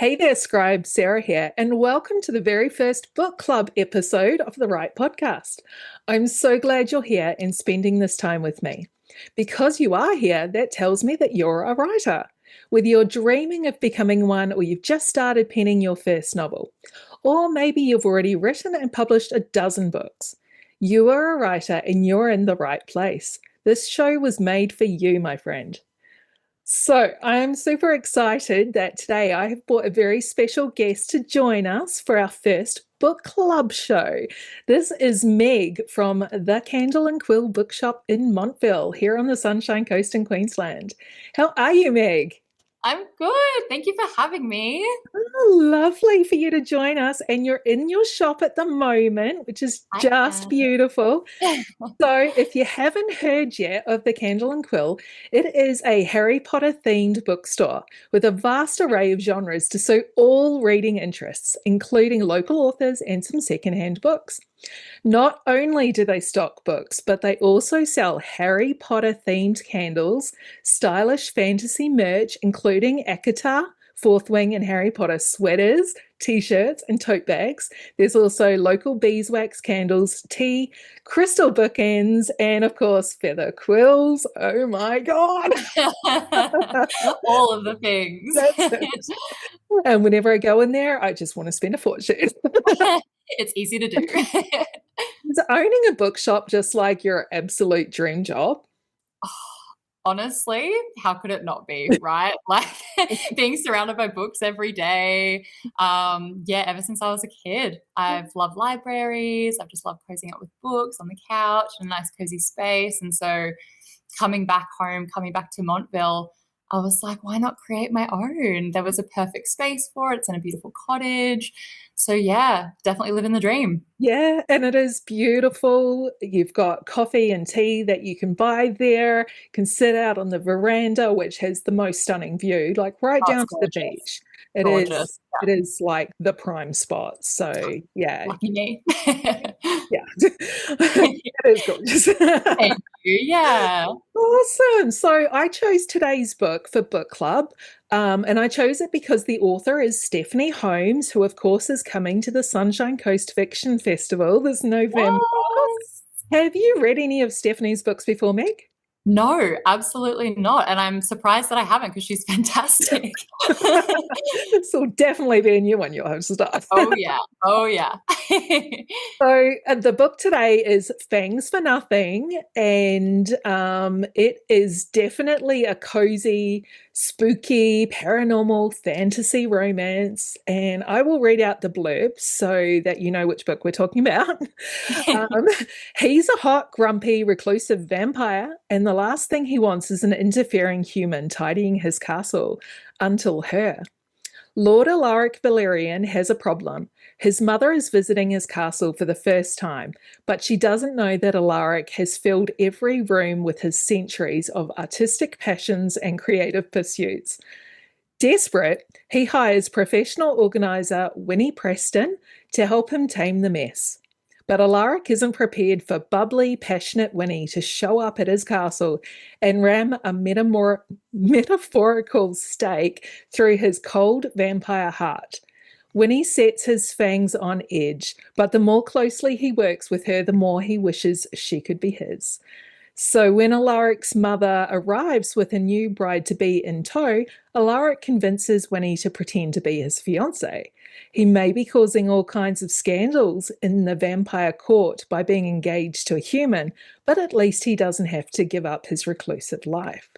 Hey there, Scribe Sarah here, and welcome to the very first book club episode of the Right Podcast. I'm so glad you're here and spending this time with me. Because you are here, that tells me that you're a writer. Whether you're dreaming of becoming one or you've just started penning your first novel, or maybe you've already written and published a dozen books, you are a writer and you're in the right place. This show was made for you, my friend. So I'm super excited that today I have brought a very special guest to join us for our first book club show. This is Meg from the Candle and Quill bookshop in Montville, here on the Sunshine Coast in Queensland. How are you, Meg? I'm good. Thank you for having me. Oh, lovely for you to join us. And you're in your shop at the moment, which is I just am. beautiful. So, if you haven't heard yet of the Candle and Quill, it is a Harry Potter themed bookstore with a vast array of genres to suit all reading interests, including local authors and some secondhand books. Not only do they stock books, but they also sell Harry Potter themed candles, stylish fantasy merch, including ACOTAR, Fourth Wing, and Harry Potter sweaters, t-shirts, and tote bags. There's also local beeswax candles, tea, crystal bookends, and of course, feather quills. Oh my God. All of the things. That's it. And whenever I go in there, I just want to spend a fortune. It's easy to do. Is owning a bookshop just like your absolute dream job? Honestly, how could it not be, right? Like being surrounded by books every day. Yeah, ever since I was a kid, I've loved libraries. I've just loved cozying up with books on the couch in a nice cozy space. And so coming back home, coming back to Montville, I was like, why not create my own? There was a perfect space for it. It's in a beautiful cottage. So yeah, definitely living the dream. Yeah, and it is beautiful. You've got coffee and tea that you can buy there. You can sit out on the veranda, which has the most stunning view, like right Oh, it's down to the gorgeous. beach. It is Gorgeous. it is like the prime spot. So yeah, Lucky me. yeah. It is gorgeous. Thank you. Yeah. Awesome. So I chose today's book for book club, and I chose it because the author is Steffanie Holmes, who, of course, is coming to the Sunshine Coast Fiction Festival this November. Yes. Have you read any of Stephanie's books before, Meg? No, absolutely not. And I'm surprised that I haven't because she's fantastic. This will definitely be a new one you'll have to start. Oh, yeah. Oh, yeah. So the book today is Fangs for Nothing, and it is definitely a cozy, spooky, paranormal fantasy romance. And I will read out the blurb so that you know which book we're talking about. Um, he's a hot, grumpy, reclusive vampire, and the last thing he wants is an interfering human tidying his castle until her. Lord Alaric Valerian has a problem. His mother is visiting his castle for the first time, but she doesn't know that Alaric has filled every room with his centuries of artistic passions and creative pursuits. Desperate, he hires professional organizer Winnie Preston to help him tame the mess. But Alaric isn't prepared for bubbly, passionate Winnie to show up at his castle and ram a metaphorical stake through his cold vampire heart. Winnie sets his fangs on edge, but the more closely he works with her, the more he wishes she could be his. So when Alaric's mother arrives with a new bride-to-be in tow, Alaric convinces Winnie to pretend to be his fiancée. He may be causing all kinds of scandals in the vampire court by being engaged to a human, but at least he doesn't have to give up his reclusive life.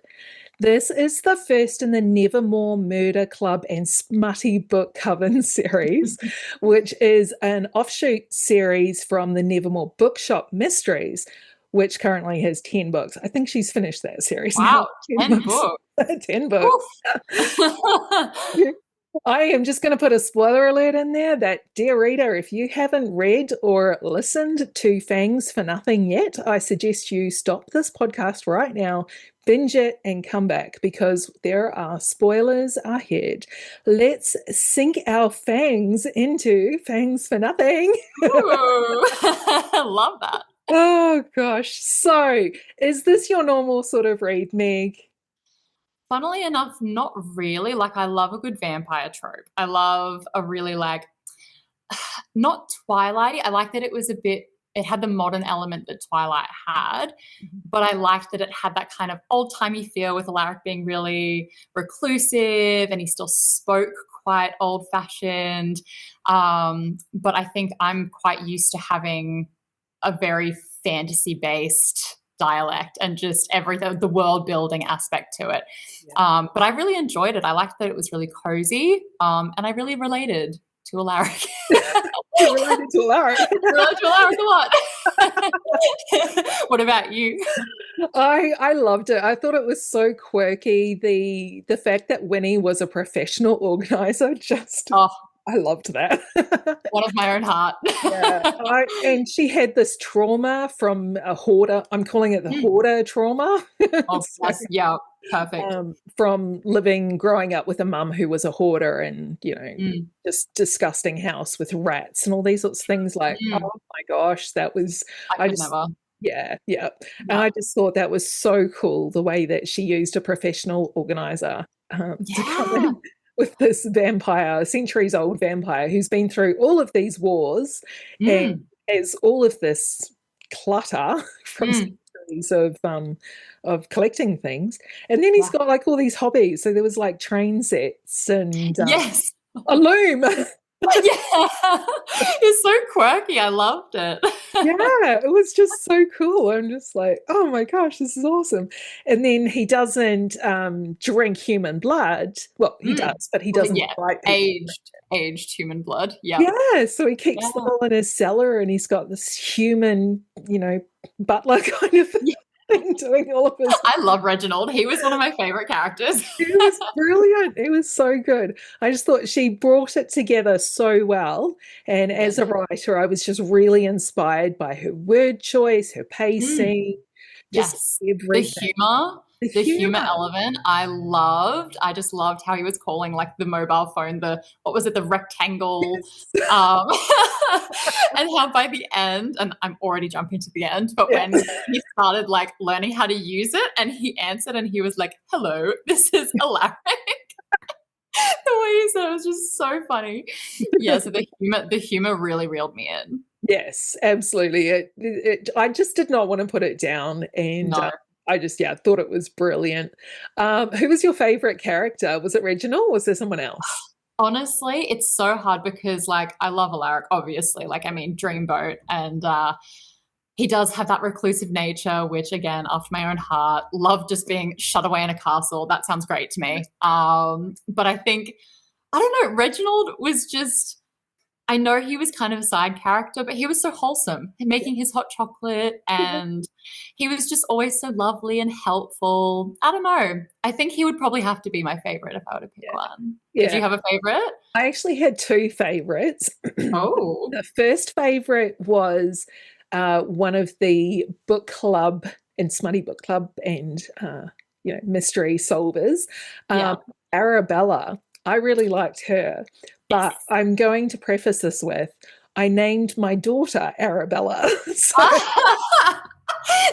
This is the first in the Nevermore Murder Club and Smutty Book Coven series, which is an offshoot series from the Nevermore Bookshop Mysteries, which currently has 10 books. I think she's finished that series now. Wow. 10 10 books. books. 10 books. I am just going to put a spoiler alert in there that, dear reader, if you haven't read or listened to Fangs for Nothing yet, I suggest you stop this podcast right now, binge it, and come back because there are spoilers ahead. Let's sink our fangs into Fangs for Nothing. Ooh. Love that. Oh, gosh. So, is this your normal sort of read, Meg? Funnily enough, not really. Like, I love a good vampire trope. I love a really like not Twilighty. I like that it was a bit, it had the modern element that Twilight had, but I liked that it had that kind of old-timey feel with Alaric being really reclusive and he still spoke quite old-fashioned. But I think I'm quite used to having a very fantasy-based dialect and just everything, the world building aspect to it. Yeah. But I really enjoyed it. I liked that it was really cozy, and I really related to Alaric. You related to Alaric. Related to Alaric a lot. What about you? I loved it. I thought it was so quirky. The fact that Winnie was a professional organizer, just Oh, I loved that. one of my own heart. Yeah, and she had this trauma from a hoarder. I'm calling it the hoarder trauma. Oh, So, yes. Yeah. Perfect. from growing up with a mum who was a hoarder and, just disgusting house with rats and all these sorts of things. Like, oh Mm. my gosh, that was, I I could just, never. yeah, yeah. And Yeah. I just thought that was so cool the way that she used a professional organizer to come Yeah. in with this vampire, centuries old vampire who's been through all of these wars and Mm. has all of this clutter from Mm. centuries of collecting things. And then he's Yeah. got like all these hobbies. So there was like train sets and Yes. a loom. Yeah. It's so quirky. I loved it. Yeah, it was just so cool. I'm just like, oh my gosh, this is awesome. And then he doesn't drink human blood. Well, he Mm. does, but he Well, doesn't yeah. like people. Aged human blood. Yeah. Yeah, so he keeps them Yeah. all in his cellar and he's got this human, butler kind of Yeah. thing doing all of his. I love Reginald. He was one of my favorite characters. It was brilliant. It was so good. I just thought she brought it together so well. And Yeah. as a writer, I was just really inspired by her word choice, her Mm. pacing, just Yes. The everything. humor, The the humor humor. element, I loved. I just loved how he was calling like the mobile phone, what was it, the rectangle, um, and how by the end, and I'm already jumping to the end, but Yeah. when he started like learning how to use it and he answered and he was like, "Hello, this is Alaric." The way he said it was just so funny. Yeah, so the humor really reeled me in. Yes, absolutely. I just did not want to put it down, and No. I just, yeah, thought it was brilliant. Who was your favorite character? Was it Reginald or was there someone else? Honestly, it's so hard because like I love Alaric, obviously. Like I mean, Dreamboat, and he does have that reclusive nature, which again, after my own heart, love just being shut away in a castle. That sounds great to me. But I think I don't know, Reginald was just I know he was kind of a side character, but he was so wholesome, making his hot chocolate, and he was just always so lovely and helpful. I don't know. I think he would probably have to be my favorite if I were to pick Yeah. one. Did Yeah. you have a favorite? I actually had two favorites. Oh, The first favorite was one of the book club and smutty book club and mystery solvers, yeah. Arabella. I really liked her, but Yes. I'm going to preface this with I named my daughter Arabella. So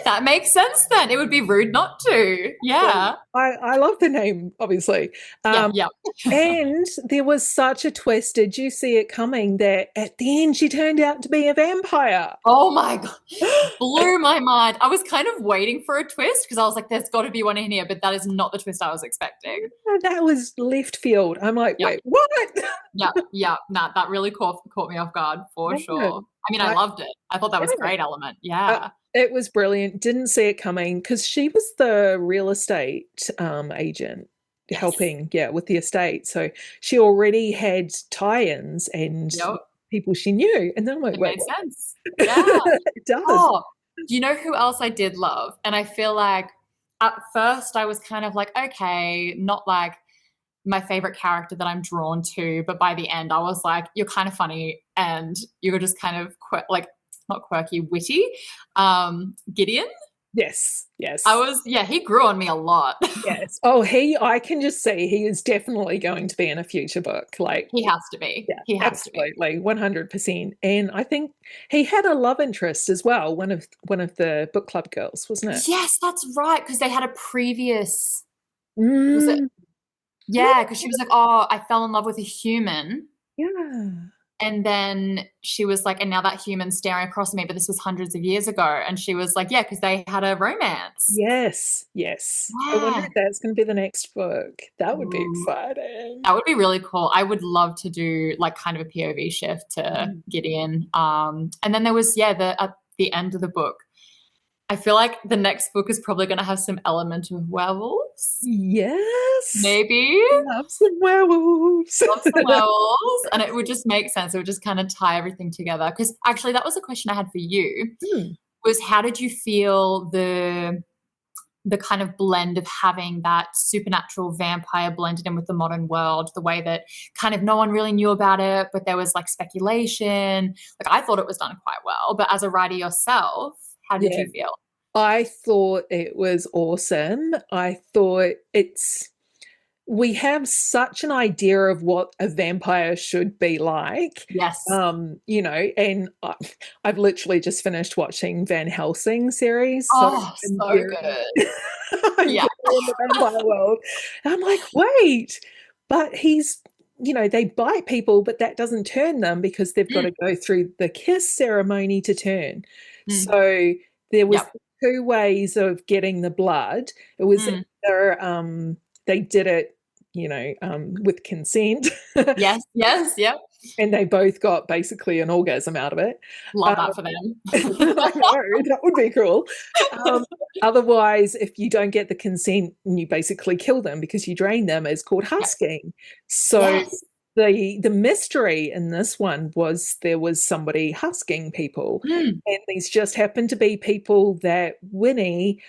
That makes sense then. It would be rude not to. Yeah. I love the name, obviously. Yeah, Um, yeah. and there was such a twist. Did you see it coming that at the end she turned out to be a vampire? Oh my God. Blew my mind. I was kind of waiting for a twist because I was like, there's got to be one in here, but that is not the twist I was expecting. That was left field. I'm like, Yeah. wait, what? Yeah, yeah. Nah, that really caught me off guard for Yeah. sure. I mean, I loved it. I thought that was a Yeah. great element. Yeah. It was brilliant. Didn't see it coming because she was the real estate agent Yes. helping, with the estate. So she already had tie-ins and Yep. people she knew. And then I'm like, It wait, made what? sense. Yeah. It does. Oh, do you know who else I did love? And I feel like at first I was kind of like, okay, not like my favorite character that I'm drawn to, but by the end I was like, you're kind of funny and you were just kind of like not quirky, witty. Gideon. Yes, yes. He grew on me a lot. Yes. Oh, I can just see he is definitely going to be in a future book. Like, He has to be. yeah, He has to be. absolutely, 100%. And I think he had a love interest as well, one of the book club girls, wasn't it? Yes, that's right. Because they had a previous Was it? Mm. Yeah, because she was like, "Oh, I fell in love with a human." Yeah. And then she was like, and now that human's staring across at me, but this was hundreds of years ago. And she was like, yeah, because they had a romance. Yes, yes. I wonder Yeah. if that's going to be the next book. That would be Ooh, exciting. that would be really cool. I would love to do like kind of a POV shift to Mm. Gideon. And then there was, yeah, the at the end of the book, I feel like the next book is probably going to have some element of werewolves. Yes. Maybe. Love some werewolves. Love some werewolves. And it would just make sense. It would just kind of tie everything together. Because actually, that was a question I had for you. Hmm. Was how did you feel the kind of blend of having that supernatural vampire blended in with the modern world, the way that kind of no one really knew about it, but there was like speculation. Like I thought it was done quite well, but as a writer yourself, how did Yeah, you feel? I thought it was awesome. I thought we have such an idea of what a vampire should be like. Yes. And I've literally just finished watching Van Helsing series, so Oh, I'm so very, good. I'm Yeah. very in the vampire world. And I'm like, wait, but they bite people, but that doesn't turn them because they've got Mm, to go through the kiss ceremony to turn. mm, So there was yep. two ways of getting the blood. It was Mm, either they did it, with consent, yes. Yes. Yep. and they both got basically an orgasm out of it. Love Um, that for them. I know, that would be cool. Um, Otherwise, if you don't get the consent and you basically kill them because you drain them, it's called Yep. husking. So Yes. the mystery in this one was there was somebody husking people, Mm. and these just happened to be people that Winnie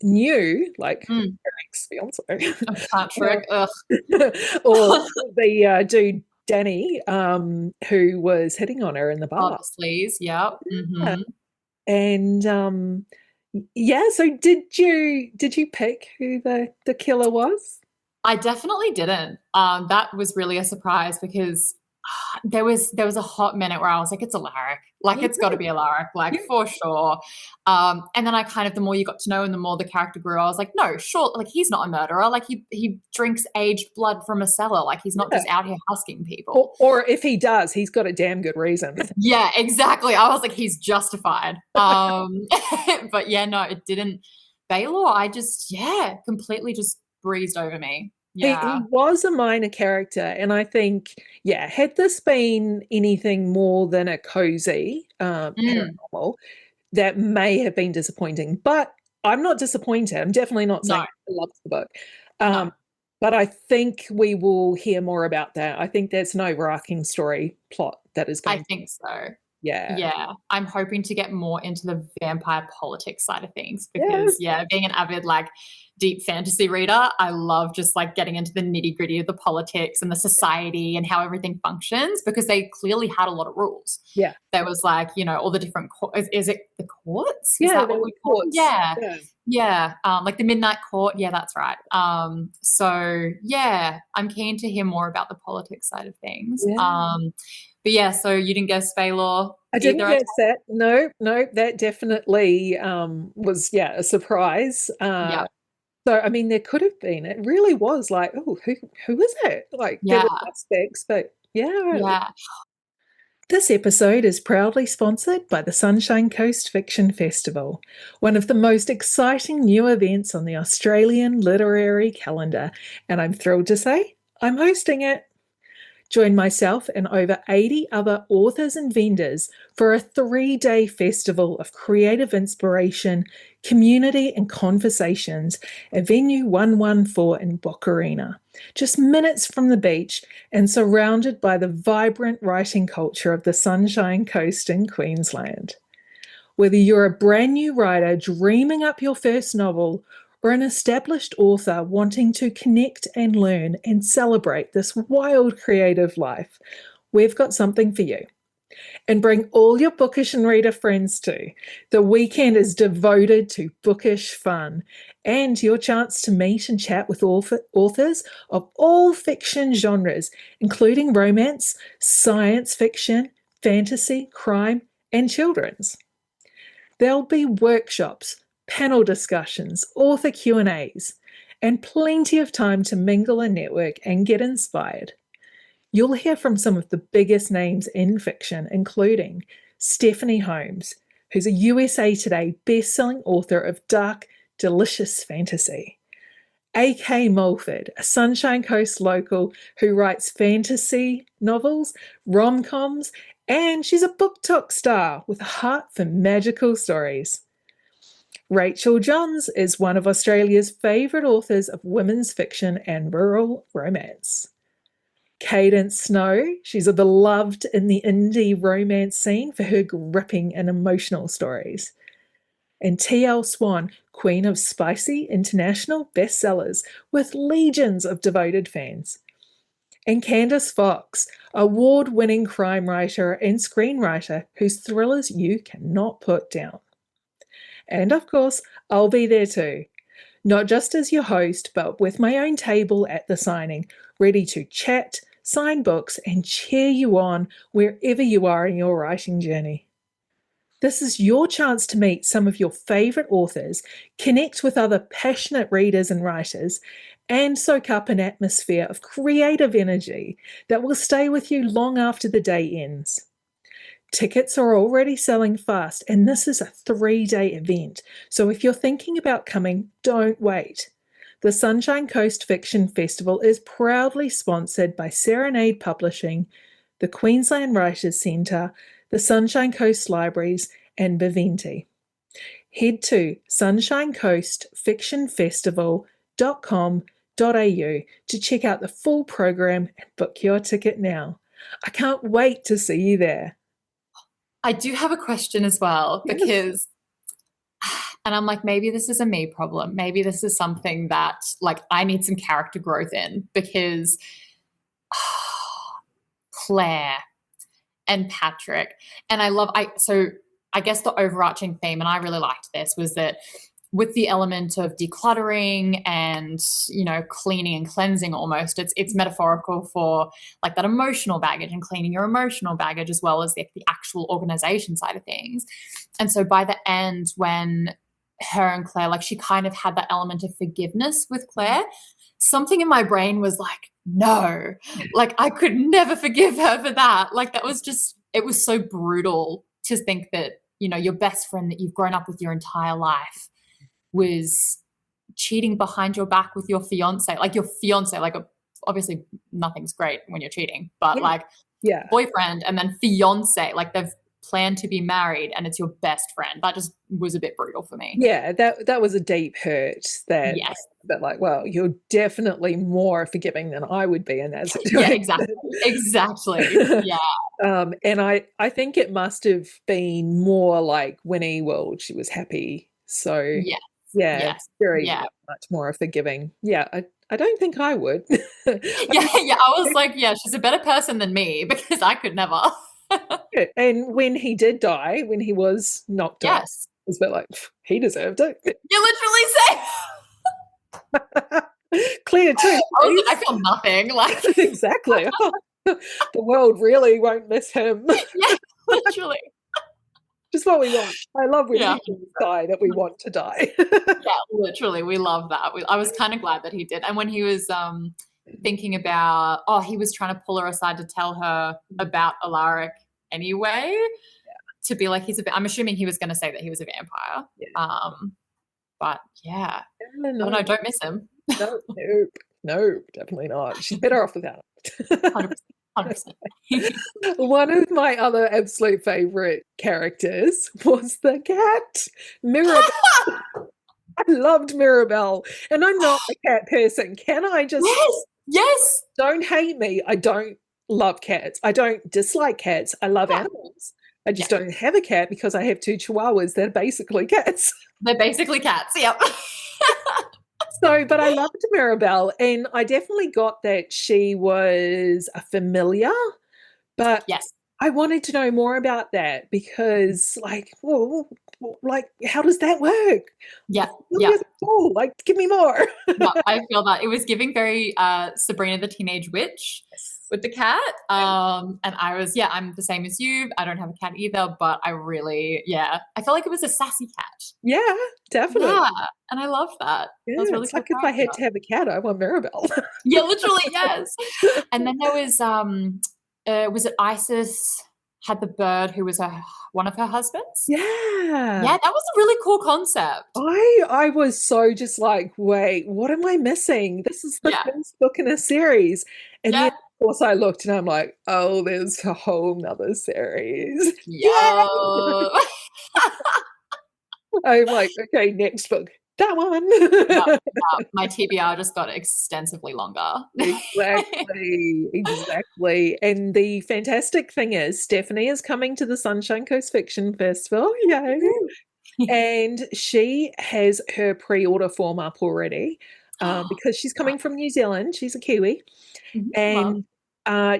knew, like her Mm. ex-fiance, Oh, Patrick. Ugh. or the dude Danny, who was hitting on her in the Oh, bar. the sleaze. Yep. Yeah. Mm-hmm. And yeah, so did you pick who the killer was? I definitely didn't. That was really a surprise because there was a hot minute where I was like, it's Alaric. Like Yeah, it's got to be Alaric, like yeah, for sure. And then I kind of the more you got to know and the more the character grew, I was like, no, sure, like he's not a murderer. Like he drinks aged blood from a cellar. Like he's not yeah. just out here husking people. Or if he does, he's got a damn good reason. Yeah, exactly. I was like, he's justified. But yeah, no, it didn't. Baylor, I just yeah, completely just breezed over me. He Yeah. was a minor character, and I think, yeah, had this been anything more than a cozy Mm, paranormal, that may have been disappointing. But I'm not disappointed. I'm definitely not no, saying I love the book. no. Um, but I think we will hear more about that. I think there's an overarching story plot that is I going to, think so. yeah. Yeah, I'm hoping to get more into the vampire politics side of things because, Yes. yeah, being an avid, like, deep fantasy reader, I love just like getting into the nitty gritty of the politics and the society and how everything functions because they clearly had a lot of rules. Yeah. There was like, all the different is it the courts? Is Yeah, that there what were we call them? courts. Yeah. Yeah. Yeah. Like the Midnight Court. Yeah, that's right. So yeah, I'm keen to hear more about the politics side of things. Yeah. But yeah, so you didn't guess Baylor I didn't either, I guess that. No, no, that definitely was, yeah, a surprise. yeah. So I mean, there could have been. It really was like, oh, who is it? Like there were Yeah. suspects, but yeah. Yeah. This episode is proudly sponsored by the Sunshine Coast Fiction Festival, one of the most exciting new events on the Australian literary calendar, and I'm thrilled to say I'm hosting it. Join myself and over 80 other authors and vendors for a 3-day festival of creative inspiration, community, and conversations at Venue 114 in Bocarina, just minutes from the beach and surrounded by the vibrant writing culture of the Sunshine Coast in Queensland. Whether you're a brand new writer dreaming up your first novel or an established author wanting to connect and learn and celebrate this wild creative life, we've got something for you. And bring all your bookish and reader friends too. The weekend is devoted to bookish fun and your chance to meet and chat with authors of all fiction genres, including romance, science fiction, fantasy, crime, and children's. There'll be workshops, panel discussions, author Q&As, and plenty of time to mingle and network and get inspired. You'll hear from some of the biggest names in fiction, including Steffanie Holmes, who's a USA Today best-selling author of dark, delicious fantasy. A.K. Mulford, a Sunshine Coast local who writes fantasy novels, rom-coms, and she's a BookTok star with a heart for magical stories. Rachel Johns is one of Australia's favourite authors of women's fiction and rural romance. Cadence Snow, she's a beloved in the indie romance scene for her gripping and emotional stories. And T.L. Swan, queen of spicy international bestsellers with legions of devoted fans. And Candice Fox, award-winning crime writer and screenwriter whose thrillers you cannot put down. And of course, I'll be there too. Not just as your host, but with my own table at the signing, ready to chat, sign books, and cheer you on wherever you are in your writing journey. This is your chance to meet some of your favourite authors, connect with other passionate readers and writers, and soak up an atmosphere of creative energy that will stay with you long after the day ends. Tickets are already selling fast, and this is a 3-day event, so if you're thinking about coming, don't wait. The Sunshine Coast Fiction Festival is proudly sponsored by Serenade Publishing, the Queensland Writers Centre, the Sunshine Coast Libraries, and Baventi. Head to sunshinecoastfictionfestival.com.au to check out the full program and book your ticket now. I can't wait to see you there. I do have a question as well, because, and I'm like, maybe this is a me problem. Maybe this is something that like I need some character growth in, because Claire and Patrick, and so I guess the overarching theme, and I really liked this, was that with the element of decluttering and, you know, cleaning and cleansing, almost it's metaphorical for like that emotional baggage and cleaning your emotional baggage, as well as the actual organization side of things. And so by the end, when her and Claire, like, she kind of had that element of forgiveness with Claire, something in my brain was like, no, like I could never forgive her for that. Like that was just, it was so brutal to think that, you know, your best friend that you've grown up with your entire life was cheating behind your back with your fiance. Like your fiance, like obviously nothing's great when you're cheating, but boyfriend and then fiance, like they've planned to be married and it's your best friend. That just was a bit brutal for me. Yeah, that was a deep hurt. That like, well, you're definitely more forgiving than I would be in that situation. Yeah, exactly. Yeah. And I think it must have been more like Winnie World. She was happy. So it's very much more forgiving. Yeah, I don't think I would. I was like, yeah, she's a better person than me, because I could never. And when he did die, when he was knocked out, it was a bit like, he deserved it. You literally say. Claire too. I feel nothing. Like exactly. The world really won't miss him. Yeah, literally. Just what we want. I love when people die that we want to die. Yeah, literally. We love that. I was kind of glad that he did. And when he was thinking about, he was trying to pull her aside to tell her about Alaric anyway, to be like, I'm assuming he was going to say that he was a vampire. Yeah. But yeah, no, don't miss him. No, definitely not. She's better off without him. 100%. One of my other absolute favorite characters was the cat, Mirabelle. I loved Mirabelle, and I'm not a cat person. Can I just yes don't hate me? I don't love cats. I don't dislike cats. I love animals. I just don't have a cat because I have 2 chihuahuas that are basically cats. They're basically cats. Yep. So, but I loved Mirabelle, and I definitely got that she was a familiar, but I wanted to know more about that, because like, how does that work? Yeah. Like, give me more. I feel that it was giving very Sabrina the Teenage Witch, with the cat. And I was, yeah, I'm the same as you. I don't have a cat either, but I really, yeah, I felt like it was a sassy cat. Yeah, definitely. Yeah, and I love that. That was Yeah, a really it's cool like if I had character. to have a cat, I want Mirabelle. Yeah, literally, yes. And then there was it Isis had the bird who was one of her husbands? Yeah. Yeah, that was a really cool concept. I was so just like, wait, what am I missing? This is the Yeah, first book in a series. And then yeah, of course I looked and I'm like, oh, there's a whole nother series. Yeah. yeah. I'm like, okay, next book. That Yep, one. yep. My TBR just got extensively longer. Exactly, exactly. And the fantastic thing is, Stephanie is coming to the Sunshine Coast Fiction Festival. Yay. And she has her pre-order form up already because she's coming from New Zealand. She's a Kiwi. Love. And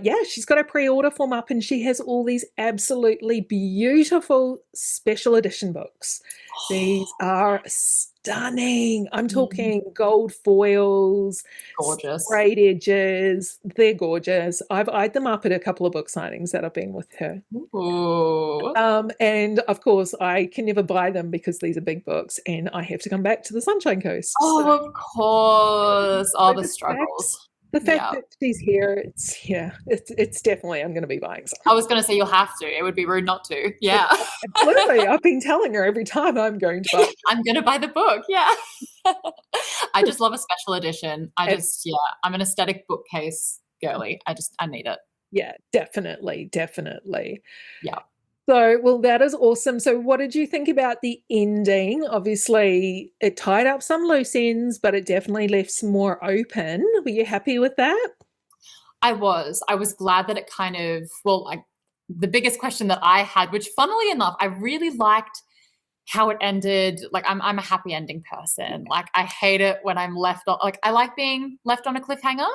yeah, she's got a pre-order form up and she has all these absolutely beautiful special edition books. These are stunning. I'm talking gold foils, Gorgeous. sprayed edges. They're gorgeous. I've eyed them up at a couple of book signings that I've been with her. Ooh. And of course, I can never buy them because these are big books and I have to come back to the Sunshine Coast. So, Oh, of course. All so the struggles. the fact Yeah. that she's here, it's definitely I'm going to be buying some. I was going to say you'll have to. It would be rude not to. Yeah. Absolutely, I've been telling her every time I'm going to buy. I'm going to buy the book. Yeah. I just love a special edition. Yeah, I'm an aesthetic bookcase girly. I need it. Yeah, definitely, definitely. Yeah. So, well, that is awesome. So, what did you think about the ending? Obviously, it tied up some loose ends, but it definitely left some more open. Were you happy with that? I was glad that it kind of, well, like the biggest question that I had, which funnily enough, I really liked how it ended. Like I'm a happy ending person. Like I hate it when I'm left on, like I like being left on a cliffhanger,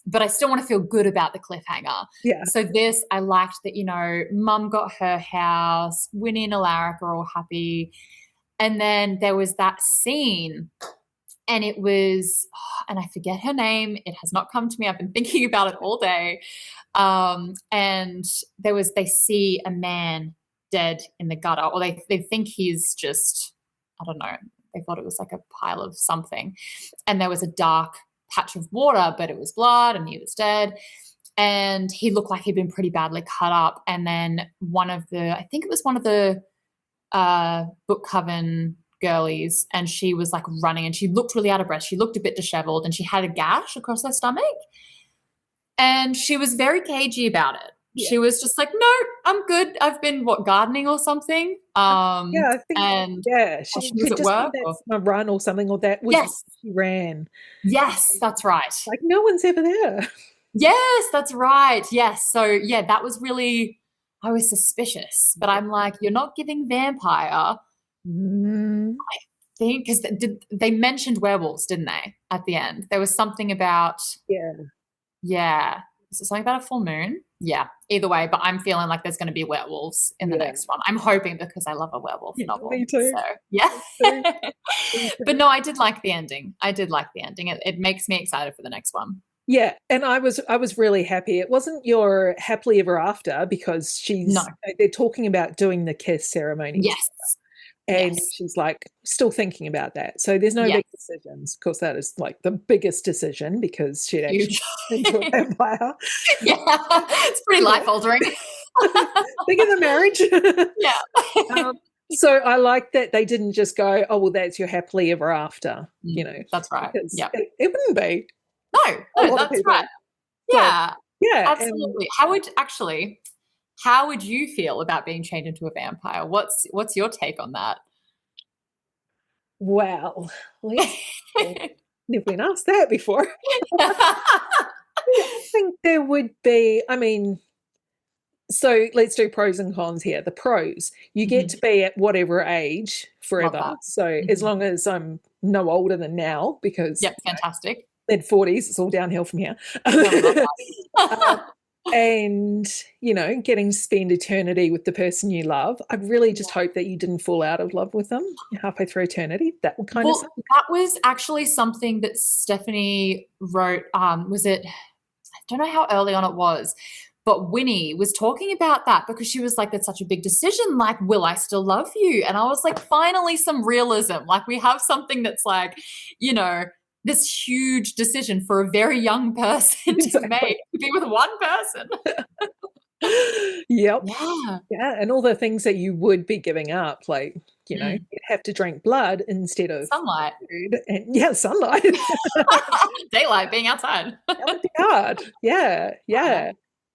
but I still want to feel good about the cliffhanger. Yeah. So this, I liked that, mum got her house, Winnie and Alaric are all happy. And then there was that scene and it was, and I forget her name. It has not come to me. I've been thinking about it all day. And they see a man dead in the gutter, or they think he's just, I don't know, they thought it was like a pile of something. And there was a dark patch of water, but it was blood and he was dead. And he looked like he'd been pretty badly cut up. And then I think it was one of the book coven girlies, and she was like running and she looked really out of breath. She looked a bit disheveled and she had a gash across her stomach. And she was very cagey about it. Yeah. She was just like, no, I'm good. I've been gardening or something. Yeah, I think And she was had at just work. come back from a run or something, or that was Yes, she ran. yes, that's right. Like no one's ever there. Yes, that's right. Yes. So yeah, that was really, I was suspicious, but I'm like, you're not giving vampire. Mm. I think because they mentioned werewolves, didn't they? At the end, there was something about yeah. Is it something about a full moon? Yeah. Either way, but I'm feeling like there's going to be werewolves in the next one. I'm hoping because I love a werewolf novel. Me too. So yeah. Me too. But no, I did like the ending. It makes me excited for the next one. Yeah, and I was really happy. It wasn't your happily ever after because they're talking about doing the kiss ceremony. Yes. And she's like still thinking about that. So there's no big decisions. Of course, that is like the biggest decision because she'd actually into a vampire. Yeah, it's pretty life altering. Bigger than marriage. Yeah. So I like that they didn't just go, oh, well, that's your happily ever after, That's right. Yeah. It wouldn't be. No, that's right. Yeah. Yeah. Absolutely. How would you feel about being changed into a vampire? What's your take on that? Well, never been asked that before. I think there would be, so let's do pros and cons here. The pros, you get to be at whatever age forever. So as long as I'm no older than now, because fantastic. Mid-40s, it's all downhill from here. And, getting to spend eternity with the person you love. I really just hope that you didn't fall out of love with them halfway through eternity. That would kind of suck. That was actually something that Steffanie wrote. Was it, don't know how early on it was, but Winnie was talking about that because she was like, that's such a big decision. Like, will I still love you? And I was like, finally, some realism. Like, we have something that's like, you know, this huge decision for a very young person to Exactly. make, to be with one person. Yep. Yeah. Yeah, and all the things that you would be giving up, like, Mm. you'd have to drink blood instead of Sunlight. food. And yeah, sunlight. Daylight, being outside. That would be hard. Yeah, Yeah. yeah.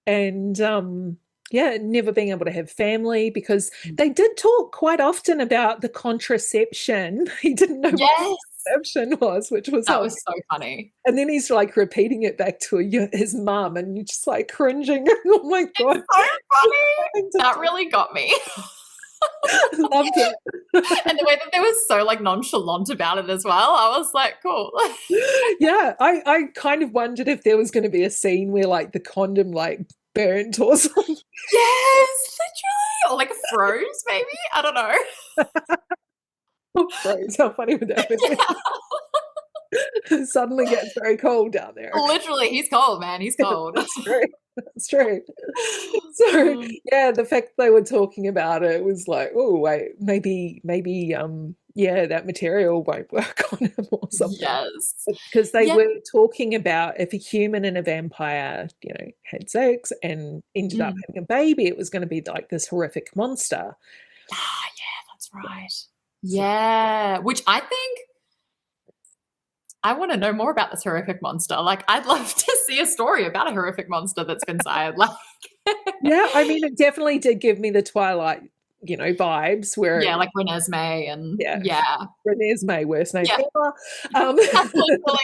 And yeah, never being able to have family because they did talk quite often about the contraception. He didn't know what Yes. contraception was, which was That hilarious. was so funny. And then he's like repeating it back to his mum, and you're just like cringing. Oh my God. So funny. That really got me. Loved it. And the way that they were so like nonchalant about it as well, I was like, cool. Yeah, I kind of wondered if there was going to be a scene where like the condom like burnt or something. Yes, literally. Or like froze, maybe. I don't know. Froze. How funny would that be? It suddenly gets very cold down there. Literally, he's cold, man. He's cold. That's true. That's true. So yeah, the fact they were talking about it was like, oh wait, maybe yeah, that material won't work on him or something. Yes. Because they Yeah. were talking about if a human and a vampire, had sex and ended up having a baby, it was going to be like this horrific monster. Ah, yeah, that's right. Yeah. Which I think I want to know more about this horrific monster. Like, I'd love to see a story about a horrific monster that's been sired. Like, Yeah, I mean, it definitely did give me the Twilight, vibes where yeah, like Renesmee and yeah, yeah. Renesmee, worst name Yeah. ever. Literally.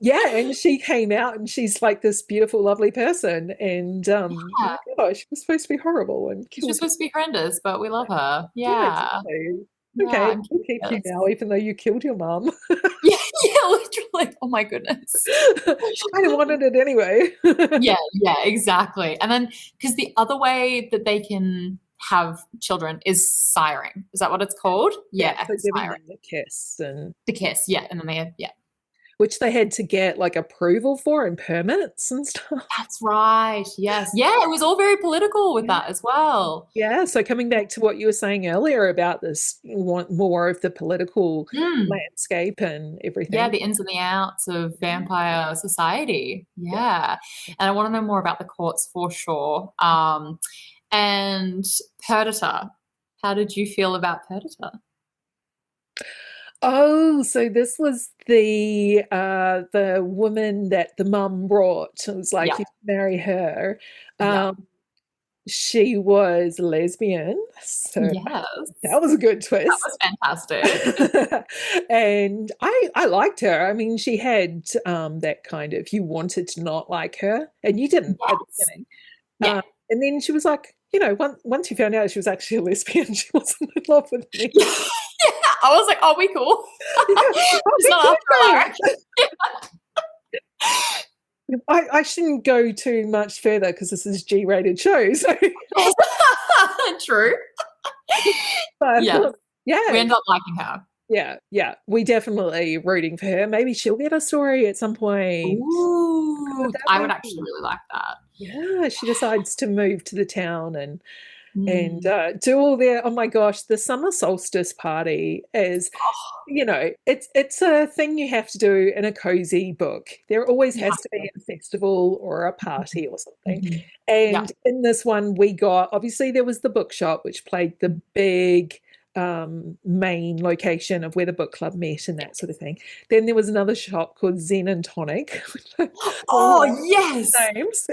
Yeah, and she came out and she's like this beautiful, lovely person, and oh Yeah. my gosh, she was supposed to be horrible and She's killed. supposed to be horrendous, but we love her. Yeah, Yeah. exactly. Yeah, Okay, I'm we'll keep you curious. now, even though you killed your mum. Yeah, yeah, literally. Oh my goodness. She kind of wanted it anyway. Yeah, yeah, exactly. And then, because the other way that they can have children is siring. Is that what it's called? Yeah, So giving siring. them the kiss, and The kiss, yeah. And then they have, yeah. which they had to get like approval for and permits and stuff. That's right. Yes. Yeah, it was all very political with that as well. Yeah, so coming back to what you were saying earlier about this, you want more of the political landscape and everything. Yeah, the ins and the outs of vampire society. Yeah. And I want to know more about the courts for sure. And Perdita. How did you feel about Perdita? Oh, so this was the woman that the mum brought. It was like Yeah. you marry her. Yeah. She was lesbian, so Yes. that was a good That twist. was fantastic. And I liked her. I mean, she had that kind of you wanted to not like her, and you didn't at the Yes. beginning. Yeah. And then she was like, once you found out she was actually a lesbian, she wasn't in love with me. Yeah. I was like, oh, we cool. It's not after I shouldn't go too much further because this is G-rated show. So, True. but, Yeah. yeah, We end up liking her. yeah, we definitely rooting for her. Maybe she'll get a story at some point. Ooh, That I would would actually really like that. Yeah, she decides to move to the town and Mm. do all their, oh my gosh, the summer solstice party is, it's a thing you have to do in a cozy book. There always You has have to be a festival or a party or something. Mhm. Yeah. And in this one, we got, obviously, there was the bookshop, which played the big main location of where the book club met and that sort of thing. Then there was another shop called Zen and Tonic. Oh, yes. Names.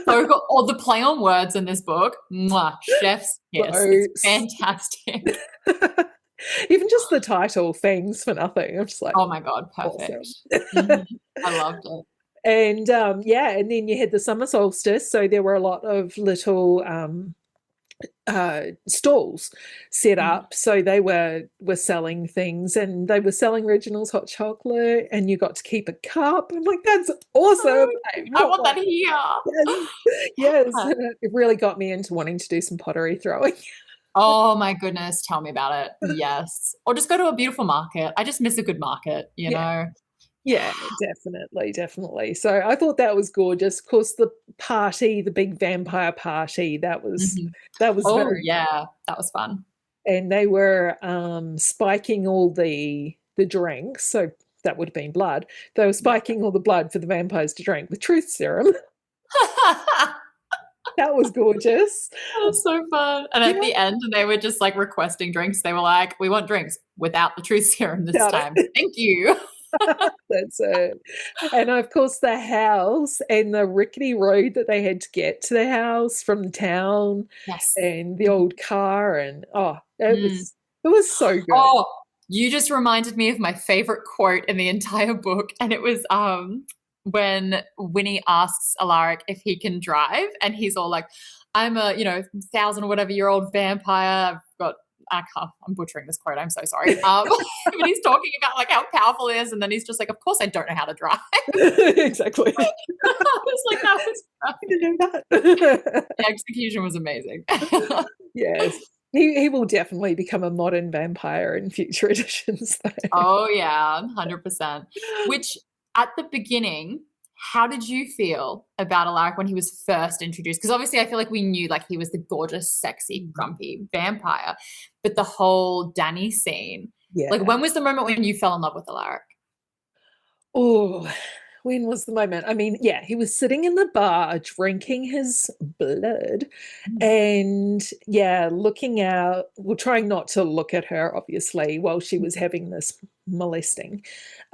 So good. Oh, the play on words in this book. Mwah, chef's kiss. It's So fantastic. even just the title, Fangs for Nothing. I'm just like, Oh my God, perfect. awesome. I loved it. And yeah, and then you had the summer solstice, so there were a lot of little stalls set up. So they were selling things, and they were selling Reginald's hot chocolate, and you got to keep a cup. I'm like, that's awesome. I want that here. Yes, yes. It really got me into wanting to do some pottery throwing. Oh my goodness, tell me about it. Yes. Or just go to a beautiful market. I just miss a good market, you know? Yeah, definitely, definitely. So I thought that was gorgeous. Of course, the party, the big vampire party, Mhm. that was Oh, very, yeah, that was fun. and they were spiking all the drinks. So that would have been blood. They were Yeah. spiking all the blood for the vampires to drink with truth serum. That was gorgeous. That was so fun. And at Yeah, the end, they were just like requesting drinks. They were like, we want drinks without the truth serum this got time. it. Thank you. That's it. And of course, the house and the rickety road that they had to get to the house from town, Yes. and the old car, and oh, Mm. it was so good. Oh, you just reminded me of my favorite quote in the entire book. And it was when Winnie asks Alaric if he can drive, and he's all like, I'm a, 1,000 or whatever year old vampire. I've got I can't, I'm butchering this quote. I'm so sorry. But he's talking about like how powerful he is, and then he's just like, "Of course, I don't know how to drive." Exactly. I was like, "That was I perfect." didn't know that. The execution was amazing. Yes. He will definitely become a modern vampire in future editions, though. Oh yeah, 100%. Which at the beginning, how did you feel about Alaric when he was first introduced? Because obviously I feel like we knew like he was the gorgeous, sexy, grumpy vampire, but the whole Danny scene, like Yeah. when was the moment when you fell in love with Alaric? Oh, when was the moment? I mean, yeah, he was sitting in the bar drinking his blood Mm. and, yeah, looking out, well, trying not to look at her, obviously, while she was having this molesting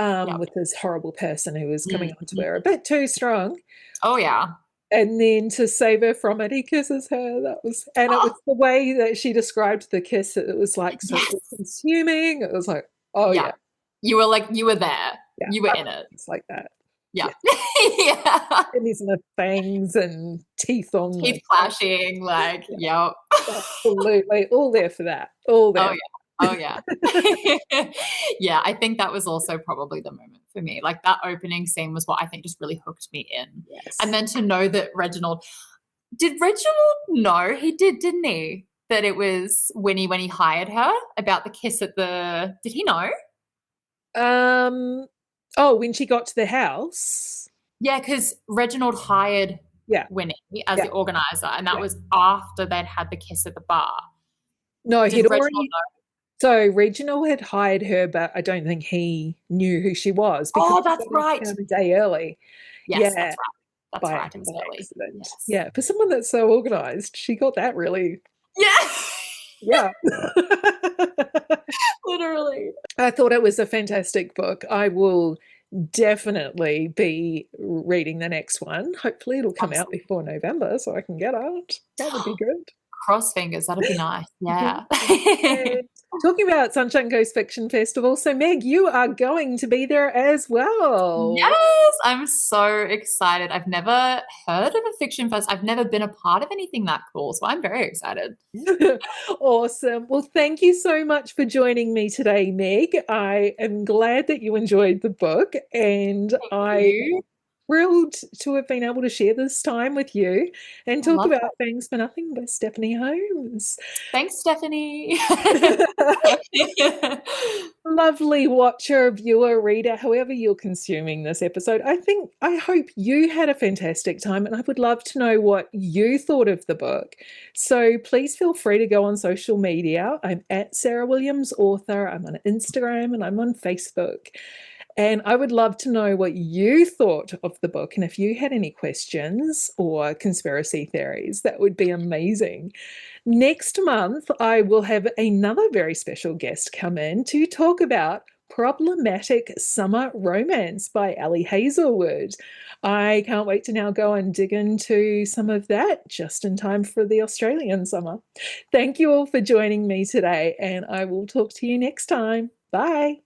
Yep. with this horrible person who was coming Mm. on to her a bit too strong. Oh yeah. And then to save her from it, he kisses her. And it was the way that she described the kiss. It was like so Yes. consuming. It was like, oh, Yeah. yeah, You were there. yeah, You were I in like it. things like that. Yeah. Yeah. Yeah. And these are fangs and teeth on Teeth the clashing, like, yeah, yep. absolutely all there for that. All Oh there. yeah. Oh yeah. Yeah, I think that was also probably the moment for me. Like that opening scene was what I think just really hooked me in. And Yes. then to know that Reginald know? He did, didn't he? That it was Winnie when he hired her about the kiss at the, did he know? Um. Oh, when she got to the house. Yeah, because Reginald hired Yeah. Winnie as Yeah. the organizer, and that Yeah. was after they'd had the kiss at the bar. No, Did he'd Reginald already. know? So Reginald had hired her, but I don't think he knew who she was because Oh, she that's got in right. town a day early. Yes, Yeah, that's right. That's by right. It was early. accident. Yes. Yeah, for someone that's so organized, she got that really. Yeah. Yeah. Literally. I thought it was a fantastic book. I will definitely be reading the next one. Hopefully, it'll come out Absolutely. before November so I can get it. That would be good. Cross fingers. That'd be nice. Yeah. And talking about Sunshine Coast Fiction Festival, so Meg, you are going to be there as well. Yes, I'm so excited. I've never heard of a fiction fest. I've never been a part of anything that cool. So I'm very excited. Awesome. Well, thank you so much for joining me today, Meg. I am glad that you enjoyed the book, and Thank I you. thrilled to have been able to share this time with you and I talk love about that. Things for Nothing by Steffanie Holmes. Thanks, Stephanie. Lovely watcher, viewer, reader, however you're consuming this episode. I hope you had a fantastic time, and I would love to know what you thought of the book. So please feel free to go on social media. I'm at Sarah Williams Author. I'm on Instagram and I'm on Facebook. And I would love to know what you thought of the book. And if you had any questions or conspiracy theories, that would be amazing. Next month, I will have another very special guest come in to talk about Problematic Summer Romance by Ali Hazelwood. I can't wait to now go and dig into some of that just in time for the Australian summer. Thank you all for joining me today, and I will talk to you next time. Bye.